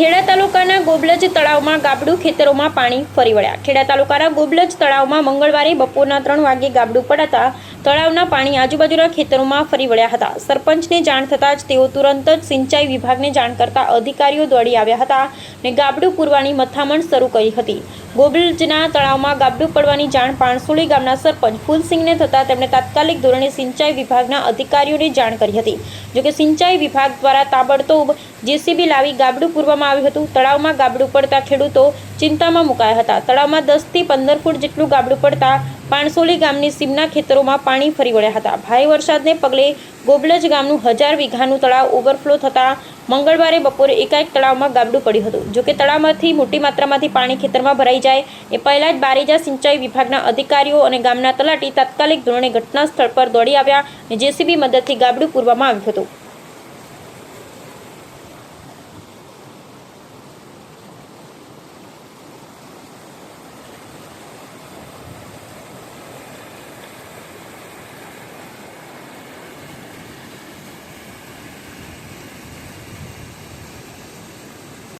ખેડા તાલુકાના ગોબલજ તળાવમાં ગાબડું, ખેતરોમાં પાણી ફરી વળ્યા। ખેડા તાલુકાના ગોબલજ તળાવમાં મંગળવારે બપોરના 3 વાગ્યે ગાબડું પડતા તળાવના પાણી આજુબાજુના ખેતરોમાં ફરી વળ્યા હતા। સરપંચને જાણ થતાં જ તેઓ તુરંત જ સિંચાઈ વિભાગને જાણ કરતા અધિકારીઓ દોડી આવ્યા હતા અને ગાબડું પૂરવાની મથામણ શરૂ કરી હતી। ગોબલજના તળાવમાં ગાબડું પડવાની જાણ પાણસોલી ગામના સરપંચ ફૂલસિંહને થતાં તેમણે તાત્કાલિક ધોરણે સિંચાઈ વિભાગના અધિકારીઓને જાણ કરી હતી। જોકે સિંચાઈ વિભાગ દ્વારા તાબડતોબ જેસીબી લાવી ગાબડું પૂરવામાં આવ્યું હતું। તળાવમાં ગાબડું પડતા ખેડૂતો ચિંતામાં મુકાયા હતા। તળાવમાં 10 થી 15 ફૂટ જેટલું ગાબડું પડતા પાણસોલી ગામની સીમના ખેતરોમાં પાણી ફરી વળ્યા હતા। ભારે વરસાદને પગલે ગોબલજ ગામનું 1000 વીઘાનું તળાવ ઓવરફ્લો થતાં મંગળવારે બપોરે એકાએક તળાવમાં ગાબડું પડ્યું હતું। જોકે તળાવમાંથી મોટી માત્રામાંથી પાણી ખેતરમાં ભરાઈ જાય એ પહેલા જ બારેજા સિંચાઈ વિભાગના અધિકારીઓ અને ગામના તલાટી તાત્કાલિક ધોરણે ઘટના સ્થળ પર દોડી આવ્યા અને જેસીબી મદદથી ગાબડું પૂરવામાં આવ્યું હતું।